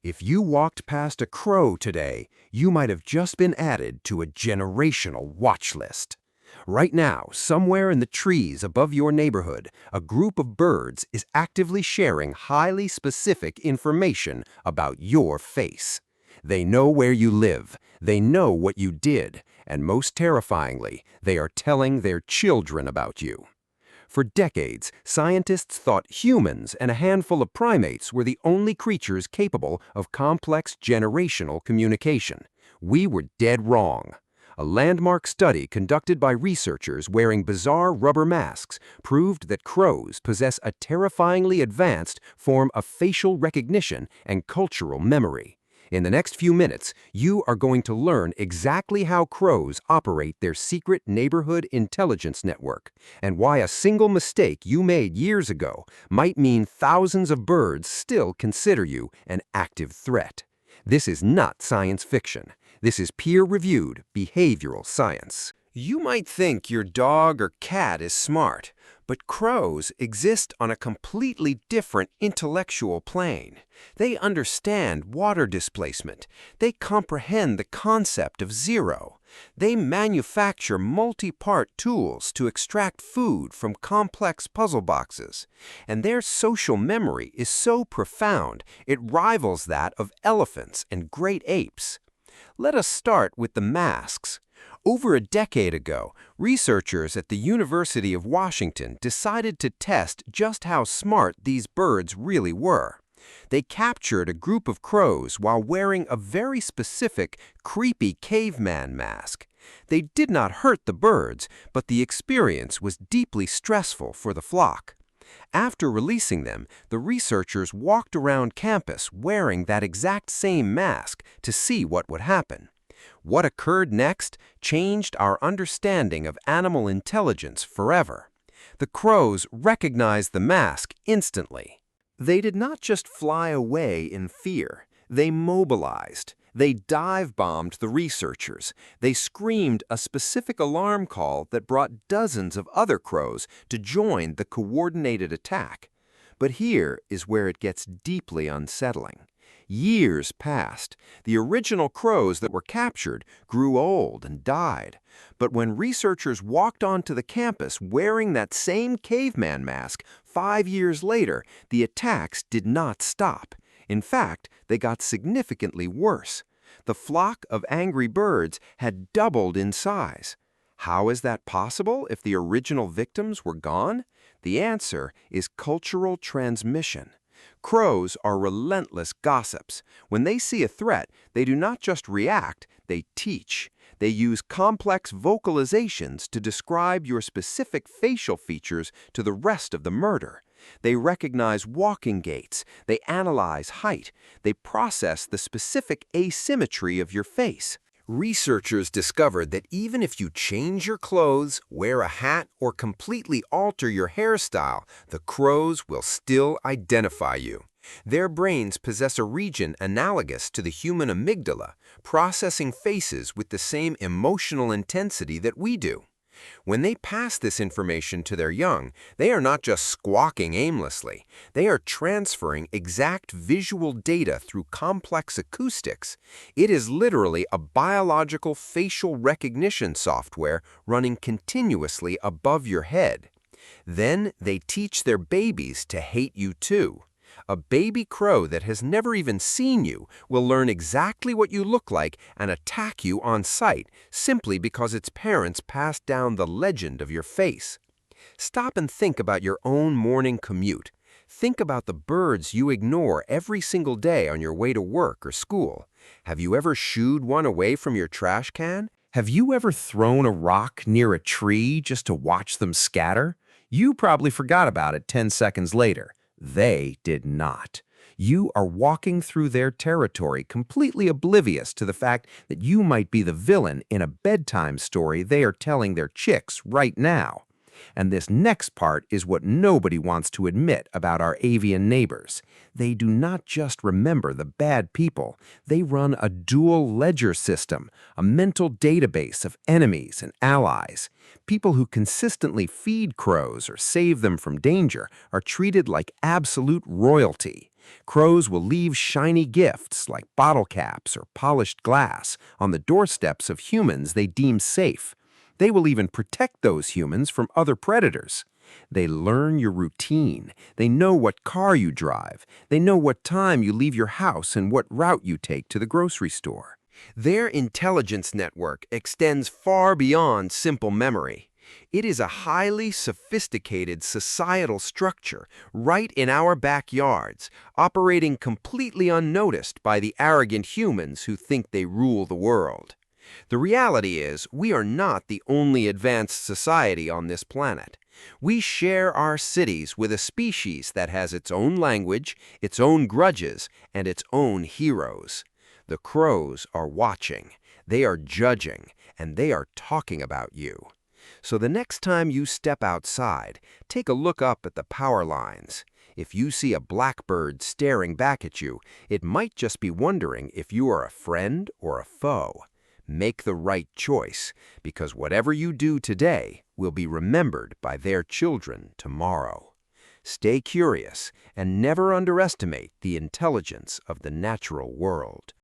If you walked past a crow today, you might have just been added to a generational watch list. Right now, somewhere in the trees above your neighborhood, a group of birds is actively sharing highly specific information about your face. They know where you live, they know what you did, and most terrifyingly, they are telling their children about you. For decades, scientists thought humans and a handful of primates were the only creatures capable of complex generational communication. We were dead wrong. A landmark study conducted by researchers wearing bizarre rubber masks proved that crows possess a terrifyingly advanced form of facial recognition and cultural memory. In the next few minutes, you are going to learn exactly how crows operate their secret neighborhood intelligence network, and why a single mistake you made years ago might mean thousands of birds still consider you an active threat. This is not science fiction. This is peer-reviewed behavioral science. You might think your dog or cat is smart, but crows exist on a completely different intellectual plane. They understand water displacement. They comprehend the concept of zero. They manufacture multi-part tools to extract food from complex puzzle boxes. And their social memory is so profound, it rivals that of elephants and great apes. Let us start with the masks. Over a decade ago, researchers at the University of Washington decided to test just how smart these birds really were. They captured a group of crows while wearing a very specific, creepy caveman mask. They did not hurt the birds, but the experience was deeply stressful for the flock. After releasing them, the researchers walked around campus wearing that exact same mask to see what would happen. What occurred next changed our understanding of animal intelligence forever. The crows recognized the mask instantly. They did not just fly away in fear. They mobilized. They dive-bombed the researchers. They screamed a specific alarm call that brought dozens of other crows to join the coordinated attack. But here is where it gets deeply unsettling. Years passed. The original crows that were captured grew old and died. But when researchers walked onto the campus wearing that same caveman mask 5 years later, the attacks did not stop. In fact, they got significantly worse. The flock of angry birds had doubled in size. How is that possible if the original victims were gone? The answer is cultural transmission. Crows are relentless gossips. When they see a threat, they do not just react, they teach. They use complex vocalizations to describe your specific facial features to the rest of the murder. They recognize walking gaits, they analyze height, they process the specific asymmetry of your face. Researchers discovered that even if you change your clothes, wear a hat, or completely alter your hairstyle, the crows will still identify you. Their brains possess a region analogous to the human amygdala, processing faces with the same emotional intensity that we do. When they pass this information to their young, they are not just squawking aimlessly. They are transferring exact visual data through complex acoustics. It is literally a biological facial recognition software running continuously above your head. Then they teach their babies to hate you too. A baby crow that has never even seen you will learn exactly what you look like and attack you on sight simply because its parents passed down the legend of your face. Stop and think about your own morning commute. Think about the birds you ignore every single day on your way to work or school. Have you ever shooed one away from your trash can? Have you ever thrown a rock near a tree just to watch them scatter? You probably forgot about it 10 seconds later. They did not. You are walking through their territory completely oblivious to the fact that you might be the villain in a bedtime story they are telling their chicks right now. And this next part is what nobody wants to admit about our avian neighbors. They do not just remember the bad people, they run a dual ledger system, a mental database of enemies and allies. People who consistently feed crows or save them from danger are treated like absolute royalty. Crows will leave shiny gifts like bottle caps or polished glass on the doorsteps of humans they deem safe. They will even protect those humans from other predators. They learn your routine. They know what car you drive. They know what time you leave your house and what route you take to the grocery store. Their intelligence network extends far beyond simple memory. It is a highly sophisticated societal structure right in our backyards, operating completely unnoticed by the arrogant humans who think they rule the world. The reality is, we are not the only advanced society on this planet. We share our cities with a species that has its own language, its own grudges, and its own heroes. The crows are watching, they are judging, and they are talking about you. So the next time you step outside, take a look up at the power lines. If you see a blackbird staring back at you, it might just be wondering if you are a friend or a foe. Make the right choice, because whatever you do today will be remembered by their children tomorrow. Stay curious and never underestimate the intelligence of the natural world.